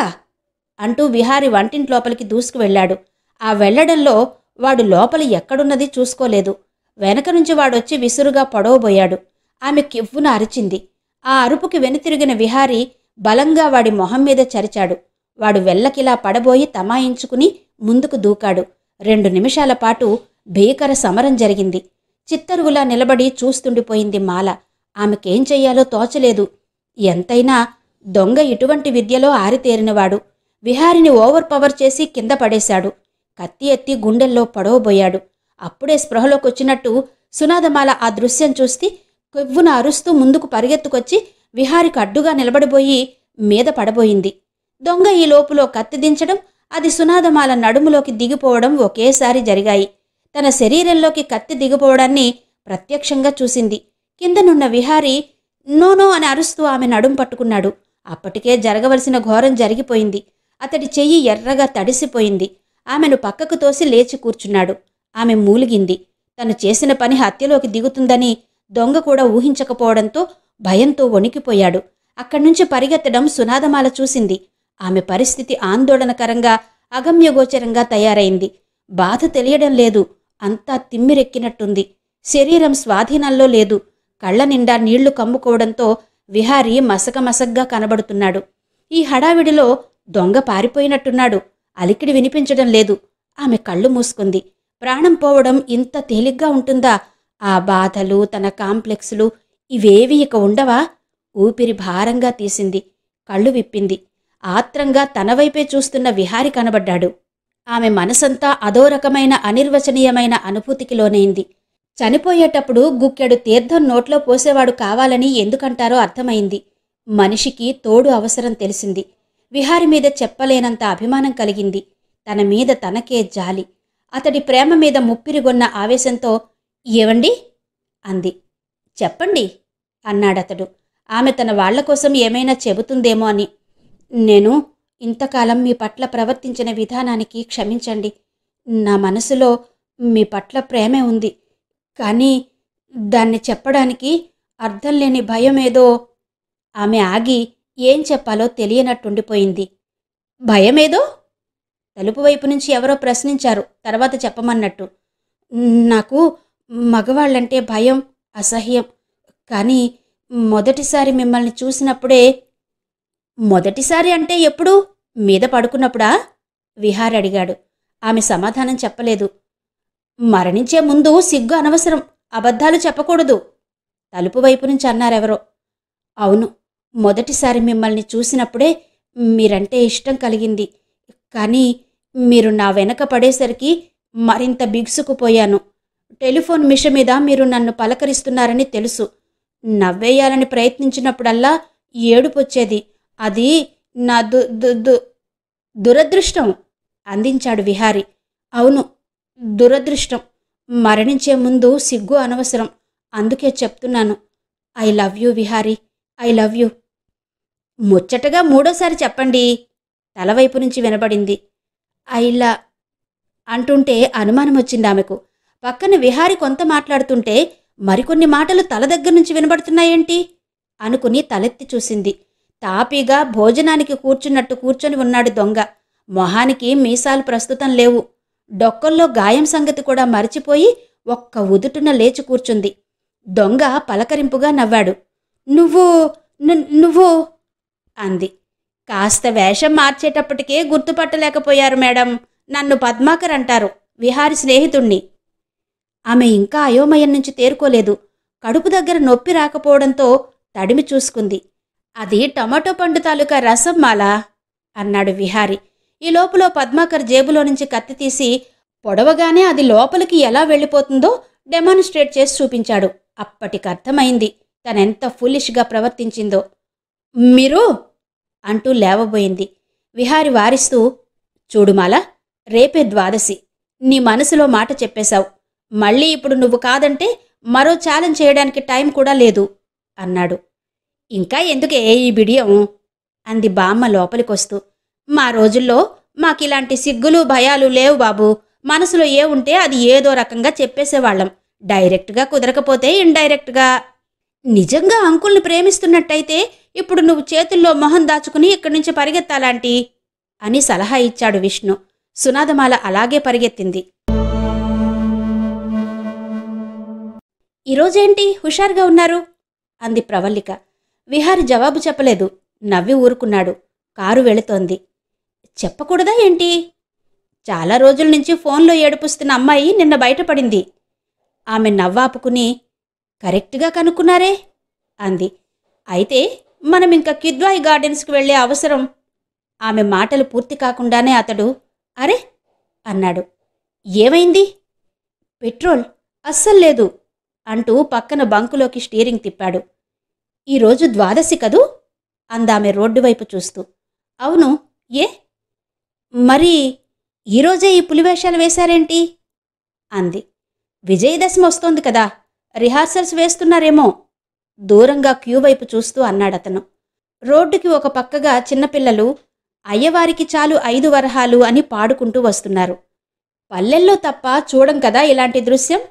అంటూ విహారి వంటింట్లోపలికి దూసుకు వెళ్లాడు. ఆ వెళ్లడంలో వాడు లోపల ఎక్కడున్నది చూసుకోలేదు. వెనక నుంచి వాడొచ్చి విసురుగా పొడవబోయాడు. ఆమె కివ్వున అరిచింది. ఆ అరుపుకి వెనుతిరిగిన విహారి బలంగా వాడి మొహం మీద చరిచాడు. వాడు వెల్లకిలా పడబోయి తమాయించుకుని ముందుకు దూకాడు. 2 నిమిషాల పాటు భీకర సమరం జరిగింది. చిత్తరువులా నిలబడి చూస్తుండిపోయింది మాల. ఆమెకేం చెయ్యాలో తోచలేదు. ఎంతైనా దొంగ ఇటువంటి విద్యలో ఆరితేరినవాడు. విహారిని ఓవర్ పవర్ చేసి కింద పడేశాడు. కత్తి ఎత్తి గుండెల్లో పొడవబోయాడు. అప్పుడే స్పృహలోకొచ్చినట్టు సునాదమాల ఆ దృశ్యం చూస్తే కొవ్వున అరుస్తూ ముందుకు పరిగెత్తుకొచ్చి విహారికి అడ్డుగా నిలబడిపోయి మీద పడబోయింది. దొంగ ఈ లోపులో కత్తి దించడం, అది సునాదమాల నడుములోకి దిగిపోవడం ఒకేసారి జరిగాయి. తన శరీరంలోకి కత్తి దిగిపోవడాన్ని ప్రత్యక్షంగా చూసింది. కిందనున్న విహారి నోనో అని అరుస్తూ ఆమె నడుం పట్టుకున్నాడు. అప్పటికే జరగవలసిన ఘోరం జరిగిపోయింది. అతడి చెయ్యి ఎర్రగా తడిసిపోయింది. ఆమెను పక్కకు తోసి లేచి కూర్చున్నాడు. ఆమె మూలిగింది. తను చేసిన పని హత్యలోకి దిగుతుందని దొంగ కూడా ఊహించకపోవడంతో భయంతో వణికిపోయాడు. అక్కడ్నుంచి పరిగెత్తడం సునాదమాల చూసింది. ఆమె పరిస్థితి ఆందోళనకరంగా, అగమ్యగోచరంగా తయారైంది. బాధ తెలియడం లేదు. అంతా తిమ్మిరెక్కినట్టుంది. శరీరం స్వాధీనంలో లేదు. కళ్ల నిండా నీళ్లు కమ్ముకోవడంతో విహారి మసకమసగ్గా కనబడుతున్నాడు. ఈ హడావిడిలో దొంగ పారిపోయినట్టున్నాడు. అలికిడి వినిపించడం లేదు. ఆమె కళ్ళు మూసుకుంది. ప్రాణం పోవడం ఇంత తేలిగ్గా ఉంటుందా? ఆ బాధలు, తన కాంప్లెక్సులు ఇవేవి ఇక ఉండవా? ఊపిరి భారంగా తీసింది. కళ్ళు విప్పింది. ఆత్రంగా తన వైపే చూస్తున్న విహారి కనబడ్డాడు. ఆమె మనసంతా అదో రకమైన అనిర్వచనీయమైన అనుభూతికి లోనైంది. చనిపోయేటప్పుడు గుక్కెడు తీర్థం నోట్లో పోసేవాడు కావాలని ఎందుకంటారో అర్థమైంది. మనిషికి తోడు అవసరం తెలిసింది. విహారి మీద చెప్పలేనంత అభిమానం కలిగింది. తన మీద తనకే జాలి. అతడి ప్రేమ మీద ముప్పిరిగొన్న ఆవేశంతో ఏవండి అంది. చెప్పండి అన్నాడతడు. ఆమె తన వాళ్లకోసం ఏమైనా చెబుతుందేమో అని. నేను ఇంతకాలం మీ పట్ల ప్రవర్తించిన విధానానికి క్షమించండి. నా మనసులో మీ పట్ల ప్రేమే ఉంది. కానీ దాన్ని చెప్పడానికి అర్థం లేని భయమేదో. ఆమె ఆగి ఏం చెప్పాలో తెలియనట్టుండిపోయింది. భయమేదో? తలుపు వైపు నుంచి ఎవరో ప్రశ్నించారు, తర్వాత చెప్పమన్నట్టు. నాకు మగవాళ్లంటే భయం, అసహ్యం. కానీ మొదటిసారి మిమ్మల్ని చూసినప్పుడే. మొదటిసారి అంటే ఎప్పుడు? మీద పడుకున్నప్పుడా? విహారి అడిగాడు. ఆమె సమాధానం చెప్పలేదు. మరణించే ముందు సిగ్గు అనవసరం, అబద్ధాలు చెప్పకూడదు తలుపు వైపు నుంచి అన్నారెవరో. అవును, మొదటిసారి మిమ్మల్ని చూసినప్పుడే మీరంటే ఇష్టం కలిగింది. కానీ మీరు నా వెనక పడేసరికి మరింత బిగుసుకుపోయాను. టెలిఫోన్ మిష మీద మీరు నన్ను పలకరిస్తున్నారని తెలుసు. నవ్వేయాలని ప్రయత్నించినప్పుడల్లా ఏడుపొచ్చేది. అది నా దురదృష్టం అందించాడు విహారి. అవును, దురదృష్టం. మరణించే ముందు సిగ్గు అనవసరం. అందుకే చెప్తున్నాను. I love you Vihari, I love you. ముచ్చటగా మూడోసారి చెప్పండి, తలవైపు నుంచి వినబడింది. ఐలా అంటుంటే అనుమానం వచ్చింది ఆమెకు. పక్కన విహారి కొంత మాట్లాడుతుంటే మరికొన్ని మాటలు తల దగ్గర నుంచి వినబడుతున్నాయేంటి అనుకుని తలెత్తి చూసింది. తాపీగా భోజనానికి కూర్చున్నట్టు కూర్చొని ఉన్నాడు దొంగ. మొహానికి మీసాలు ప్రస్తుతం లేవు. డొక్కల్లో గాయం సంగతి కూడా మరిచిపోయి ఒక్క ఉదుటున లేచి కూర్చుంది. దొంగ పలకరింపుగా నవ్వాడు. నువ్వు అంది. కాస్త వేషం మార్చేటప్పటికే గుర్తుపట్టలేకపోయారు మేడం. నన్ను పద్మాకర్ అంటారు, విహారి స్నేహితుణ్ణి. ఆమె ఇంకా అయోమయం నుంచి తేరుకోలేదు. కడుపు దగ్గర నొప్పి రాకపోవడంతో తడిమి చూసుకుంది. అది టమాటో పండు తాలూకా రసం మాలా అన్నాడు విహారి. ఈ లోపల పద్మాకర్ జేబులో నుంచి కత్తి తీసి పొడవగానే అది లోపలికి ఎలా వెళ్ళిపోతుందో డెమాన్స్ట్రేట్ చేసి చూపించాడు. అప్పటికర్థమైంది తనెంత ఫులిష్గా ప్రవర్తించిందో. మీరు అంటూ లేవబోయింది. విహారి వారిస్తూ, చూడుమాలా, రేపే ద్వాదశి. నీ మనసులో మాట చెప్పేశావు. మళ్ళీ ఇప్పుడు నువ్వు కాదంటే మరో ఛాలెంజ్ చేయడానికి టైం కూడా లేదు అన్నాడు. ఇంకా ఎందుకే ఈ బిడియం అంది బామ్మ లోపలికొస్తూ. మా రోజుల్లో మాకిలాంటి సిగ్గులు భయాలు లేవు బాబు. మనసులో ఏ ఉంటే అది ఏదో రకంగా చెప్పేసేవాళ్ళం. డైరెక్ట్గా కుదరకపోతే ఇండైరెక్ట్గా. నిజంగా అంకుల్ని ప్రేమిస్తున్నట్టయితే ఇప్పుడు నువ్వు చేతుల్లో మొహం దాచుకుని ఇక్కడి నుంచి పరిగెత్తాలాంటి అని సలహా ఇచ్చాడు విష్ణు. సునాదమాల అలాగే పరిగెత్తింది. ఈరోజేంటి హుషారుగా ఉన్నారు అంది ప్రవల్లిక. విహారి జవాబు చెప్పలేదు. నవ్వి ఊరుకున్నాడు. కారు వెళుతోంది. చెప్పకూడదా ఏంటి? చాలా రోజుల నుంచి ఫోన్లో ఏడుపుస్తున్న అమ్మాయి నిన్న బయటపడింది. ఆమె నవ్వాపుకుని, కరెక్ట్గా కనుక్కున్నారే అంది. అయితే మనం ఇంకా కిద్వాయి గార్డెన్స్కి వెళ్లే అవసరం. ఆమె మాటలు పూర్తి కాకుండానే అతడు అరే అన్నాడు. ఏమైంది? పెట్రోల్ అస్సల్లేదు అంటూ పక్కన బంకులోకి స్టీరింగ్ తిప్పాడు. ఈరోజు ద్వాదశి కదూ అందామె రోడ్డు వైపు చూస్తూ. అవును, ఏ? మరి ఈరోజే ఈ పులివేషాలు వేశారేంటి అంది. విజయదశమి వస్తోంది కదా, రిహార్సల్స్ వేస్తున్నారేమో దూరంగా క్యూ వైపు చూస్తూ అన్నాడతను. రోడ్డుకి ఒక పక్కగా చిన్నపిల్లలు అయ్యవారికి చాలు 5 వరహాలు అని పాడుకుంటూ వస్తున్నారు. పల్లెల్లో తప్ప చూడం కదా ఇలాంటి దృశ్యం.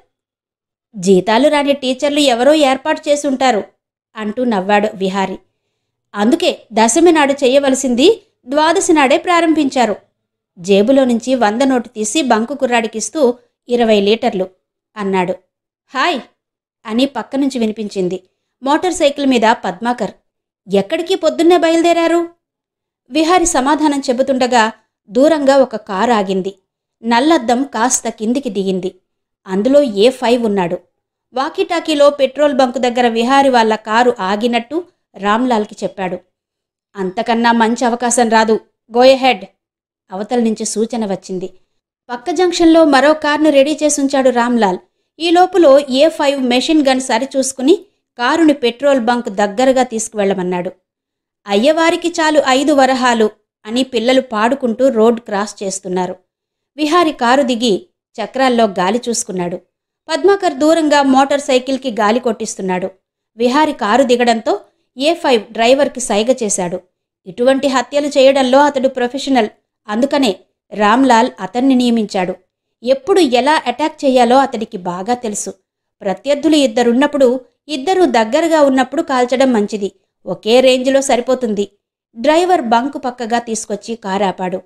జీతాలు రాని టీచర్లు ఎవరో ఏర్పాటు చేసుంటారు అంటూ నవ్వాడు విహారి. అందుకే దశమి నాడు చెయ్యవలసింది ద్వాదశి నాడే ప్రారంభించారు. జేబులో నుంచి 100 నోటు తీసి బంకు కుర్రాడికిస్తూ 20 లీటర్లు అన్నాడు. హాయ్ అని పక్క నుంచి వినిపించింది. మోటార్ సైకిల్ మీద పద్మాకర్. ఎక్కడికి పొద్దున్నే బయలుదేరారు? విహారి సమాధానం చెబుతుండగా దూరంగా ఒక కారు ఆగింది. నల్లద్దం కాస్త కిందికి దిగింది. అందులో A5 ఉన్నాడు. వాకీటాకీలో పెట్రోల్ బంకు దగ్గర విహారి వాళ్ళ కారు ఆగినట్టు రామ్లాల్కి చెప్పాడు. అంతకన్నా మంచి అవకాశం రాదు, గోయహెడ్ అవతల నుంచి సూచన వచ్చింది. పక్క జంక్షన్లో మరో కార్ను రెడీ చేసుంచాడు రామ్లాల్. ఈ లోపులో A5 మెషిన్ గన్ సరిచూసుకుని కారుని పెట్రోల్ బంక్ దగ్గరగా తీసుకువెళ్లమన్నాడు. అయ్యవారికి చాలు 5 వరహాలు అని పిల్లలు పాడుకుంటూ రోడ్ క్రాస్ చేస్తున్నారు. విహారి కారు దిగి చక్రాల్లో గాలి చూసుకున్నాడు. పద్మాకర్ దూరంగా మోటార్ సైకిల్కి గాలి కొట్టిస్తున్నాడు. విహారి కారు దిగడంతో A5 డ్రైవర్కి సైగ చేశాడు. ఇటువంటి హత్యలు చేయడంలో అతడు ప్రొఫెషనల్. అందుకనే రామ్లాల్ అతన్ని నియమించాడు. ఎప్పుడు ఎలా అటాక్ చేయాలో అతడికి బాగా తెలుసు. ప్రత్యర్థులు 2 ఉన్నప్పుడు, 2 దగ్గరగా ఉన్నప్పుడు కాల్చడం మంచిది. ఒకే రేంజ్లో సరిపోతుంది. డ్రైవర్ బంకు పక్కగా తీసుకొచ్చి కారు ఆపాడు.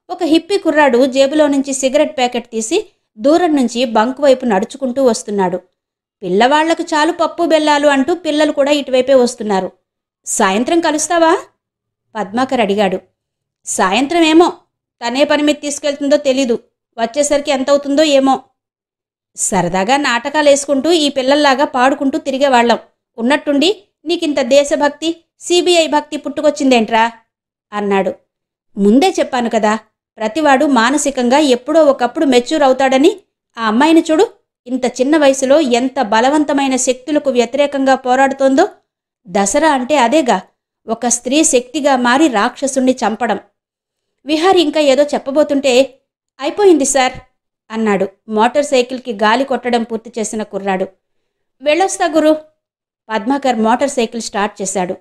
ఒక హిప్పీ కుర్రాడు జేబులో నుంచి సిగరెట్ ప్యాకెట్ తీసి దూరం నుంచి బంకు వైపు నడుచుకుంటూ వస్తున్నాడు. పిల్లవాళ్లకు చాలు పప్పు బెల్లాలు అంటూ పిల్లలు కూడా ఇటువైపే వస్తున్నారు. సాయంత్రం కలుస్తావా? పద్మాకర్ అడిగాడు. సాయంత్రం ఏమో, తనే పని మీద తీసుకెళ్తుందో తెలీదు. వచ్చేసరికి ఎంతవుతుందో ఏమో. సరదాగా నాటకాలు వేసుకుంటూ ఈ పిల్లల్లాగా పాడుకుంటూ తిరిగేవాళ్లం. ఉన్నట్టుండి నీకింత దేశభక్తి, సిబిఐ భక్తి పుట్టుకొచ్చిందేంట్రా అన్నాడు. ముందే చెప్పాను కదా, ప్రతివాడు మానసికంగా ఎప్పుడో ఒకప్పుడు మెచ్యూర్ అవుతాడని. ఆ అమ్మాయిని చూడు, ఇంత చిన్న వయసులో ఎంత బలవంతమైన శక్తులకు వ్యతిరేకంగా పోరాడుతోందో. దసరా అంటే అదేగా, ఒక స్త్రీ శక్తిగా మారి రాక్షసుణ్ణి చంపడం. విహారి ఇంకా ఏదో చెప్పబోతుంటే, అయిపోయింది సార్ అన్నాడు మోటార్ సైకిల్కి గాలి కొట్టడం పూర్తి చేసిన కుర్రాడు. వెళ్ళొస్తా గురు. పద్మాకర్ మోటార్ సైకిల్ స్టార్ట్ చేశాడు.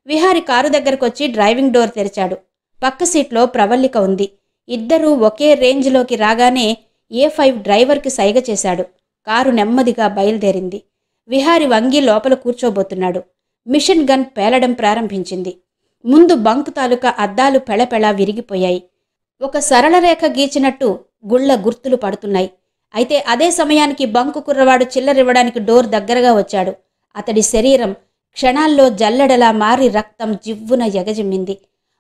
విహారి కారు దగ్గరకొచ్చి డ్రైవింగ్ డోర్ తెరిచాడు. పక్క సీట్లో ప్రవల్లిక ఉంది. ఇద్దరూ ఒకే రేంజ్లోకి రాగానే A5 డ్రైవర్కి సైగ చేశాడు. కారు నెమ్మదిగా బయలుదేరింది. విహారి వంగి లోపల కూర్చోబోతున్నాడు. మిషన్ గన్ పేలడం ప్రారంభించింది. ముందు బంకు తాలూకా అద్దాలు పెళపెళ విరిగిపోయాయి. ఒక సరళరేఖ గీచినట్టు గుళ్ల గుర్తులు పడుతున్నాయి. అయితే అదే సమయానికి బంకు కుర్రవాడు చిల్లరివ్వడానికి డోర్ దగ్గరగా వచ్చాడు. అతడి శరీరం క్షణాల్లో జల్లెడలా మారి రక్తం జివ్వున ఎగజిమ్మింది.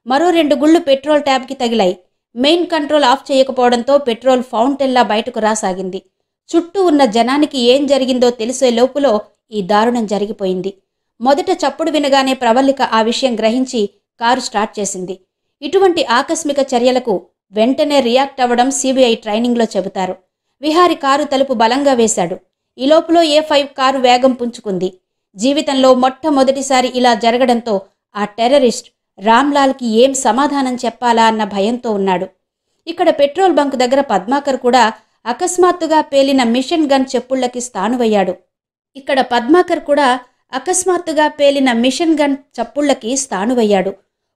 మరో 2 గుళ్ళు పెట్రోల్ ట్యాబ్కి తగిలాయి. మెయిన్ కంట్రోల్ ఆఫ్ చేయకపోవడంతో పెట్రోల్ ఫౌంటైన్లా బయటకు రాసాగింది. చుట్టూ ఉన్న జనానికి ఏం జరిగిందో తెలిసే లోపులో ఈ దారుణం జరిగిపోయింది. మొదట చప్పుడు వినగానే ప్రవల్లిక ఆ విషయం గ్రహించి కారు స్టార్ట్ చేసింది. ఇటువంటి ఆకస్మిక చర్యలకు వెంటనే రియాక్ట్ అవ్వడం సిబిఐ ట్రైనింగ్లో చెబుతారు. విహారి కారు తలుపు బలంగా వేశాడు. ఈ లోపులో A5 కారు వేగం పుంజుకుంది. జీవితంలో మొట్టమొదటిసారి ఇలా జరగడంతో ఆ టెర్రరిస్ట్ రామ్లాల్కి ఏం సమాధానం చెప్పాలా అన్న భయంతో ఉన్నాడు. ఇక్కడ పెట్రోల్ బంక్ దగ్గర పద్మాకర్ కూడా అకస్మాత్తుగా పేలిన మిషన్ గన్ చెప్పుళ్లకి స్థానువయ్యాడు.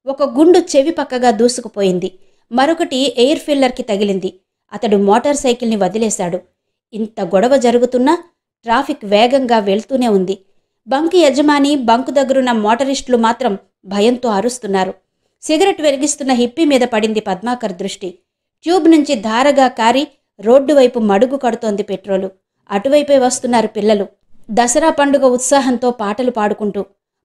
ఒక గుండు చెవి పక్కగా దూసుకుపోయింది. మరొకటి ఎయిర్ ఫిల్లర్కి తగిలింది. అతడు మోటార్ సైకిల్ని వదిలేశాడు. ఇంత గొడవ జరుగుతున్నా ట్రాఫిక్ వేగంగా వెళ్తూనే ఉంది. బంకు యజమాని, బంకు దగ్గరున్న మోటరిస్టులు మాత్రం భయంతో అరుస్తున్నారు. సిగరెట్ వెలిగిస్తున్న హిప్పీ మీద పడింది పద్మాకర్ దృష్టి. ట్యూబ్ నుంచి ధారగా కారి రోడ్డు వైపు మడుగు కడుతోంది పెట్రోలు. అటువైపే వస్తున్నారు పిల్లలు, దసరా పండుగ ఉత్సాహంతో పాటలు పాడుకుంటూ.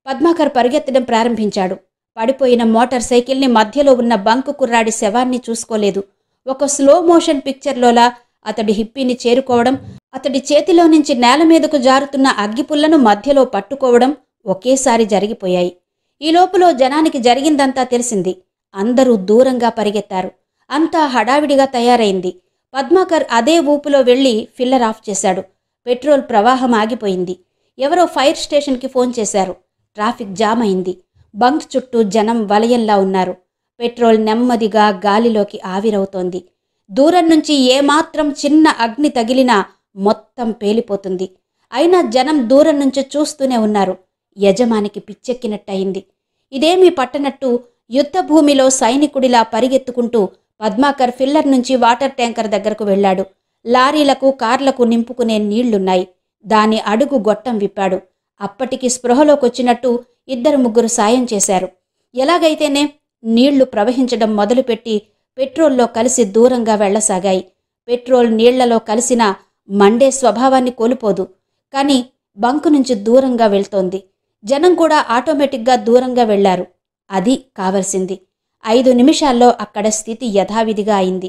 పద్మాకర్ పరిగెత్తడం ప్రారంభించాడు. పడిపోయిన మోటార్ సైకిల్ని, మధ్యలో ఉన్న బంకు కుర్రాడి శవాన్ని చూసుకోలేదు. ఒక స్లో మోషన్ పిక్చర్లోలా అతడి హిప్పీని చేరుకోవడం, అతడి చేతిలో నుంచి నేల మీదకు జారుతున్న అగ్గిపుల్లను మధ్యలో పట్టుకోవడం ఒకేసారి జరిగిపోయాయి. ఈ లోపులో జనానికి జరిగిందంతా తెలిసింది. అందరూ దూరంగా పరిగెత్తారు. అంతా హడావిడిగా తయారైంది. పద్మాకర్ అదే ఊపులో వెళ్లి ఫిల్లర్ ఆఫ్ చేశాడు. పెట్రోల్ ప్రవాహం ఆగిపోయింది. ఎవరో ఫైర్ స్టేషన్కి ఫోన్ చేశారు. ట్రాఫిక్ జామ్ అయింది. బంక్ చుట్టూ జనం వలయంలా ఉన్నారు. పెట్రోల్ నెమ్మదిగా గాలిలోకి ఆవిరవుతోంది. దూరం నుంచి ఏమాత్రం చిన్న అగ్ని తగిలినా మొత్తం పేలిపోతుంది. అయినా జనం దూరం నుంచి చూస్తూనే ఉన్నారు. యజమానికి పిచ్చెక్కినట్టయింది. ఇదేమీ పట్టనట్టు యుద్ధభూమిలో సైనికుడిలా పరిగెత్తుకుంటూ పద్మాకర్ ఫిల్లర్ నుంచి వాటర్ ట్యాంకర్ దగ్గరకు వెళ్లాడు. లారీలకు, కార్లకు నింపుకునే నీళ్లున్నాయి. దాని అడుగు గొట్టం విప్పాడు. అప్పటికి స్పృహలోకొచ్చినట్టు 2-3 సాయం చేశారు. ఎలాగైతేనే నీళ్లు ప్రవహించడం మొదలుపెట్టి పెట్రోల్లో కలిసి దూరంగా వెళ్లసాగాయి. పెట్రోల్ నీళ్లలో కలిసినా మండే స్వభావాన్ని కోల్పోదు. కానీ బంకు నుంచి దూరంగా వెళ్తోంది. జనం కూడా ఆటోమేటిక్గా దూరంగా వెళ్లారు. అది కావలసింది. 5 నిమిషాల్లో అక్కడ స్థితి యథావిధిగా అయింది.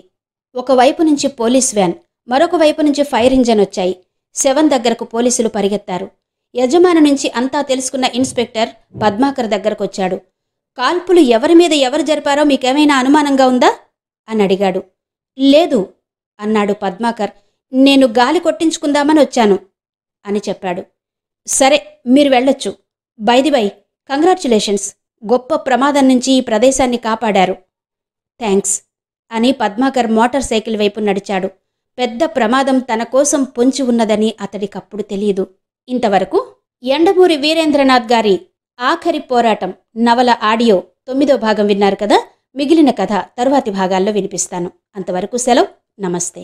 ఒకవైపు నుంచి పోలీస్ వ్యాన్, మరొక వైపు నుంచి ఫైర్ ఇంజన్ వచ్చాయి. శవం దగ్గరకు పోలీసులు పరిగెత్తారు. యజమాని నుంచి అంతా తెలుసుకున్న ఇన్స్పెక్టర్ పద్మాకర్ దగ్గరకొచ్చాడు. కాల్పులు ఎవరి మీద ఎవరు జరిపారో మీకేమైనా అనుమానంగా ఉందా అని అడిగాడు. లేదు అన్నాడు పద్మాకర్. నేను గాలి కొట్టించుకుందామని వచ్చాను అని చెప్పాడు. సరే, మీరు వెళ్ళొచ్చు. బై కంగ్రాచ్యులేషన్స్, గొప్ప ప్రమాదం నుంచి ఈ ప్రదేశాన్ని కాపాడారు. థ్యాంక్స్ అని పద్మాకర్ మోటార్ సైకిల్ వైపు నడిచాడు. పెద్ద ప్రమాదం తన కోసం పొంచి ఉన్నదని అతడికప్పుడు తెలియదు. ఇంతవరకు యండమూరి వీరేంద్రనాథ్ గారి ఆఖరి పోరాటం నవల ఆడియో 9వ భాగం విన్నారు కదా. మిగిలిన కథ తరువాతి భాగాల్లో వినిపిస్తాను. అంతవరకు సెలవు. నమస్తే.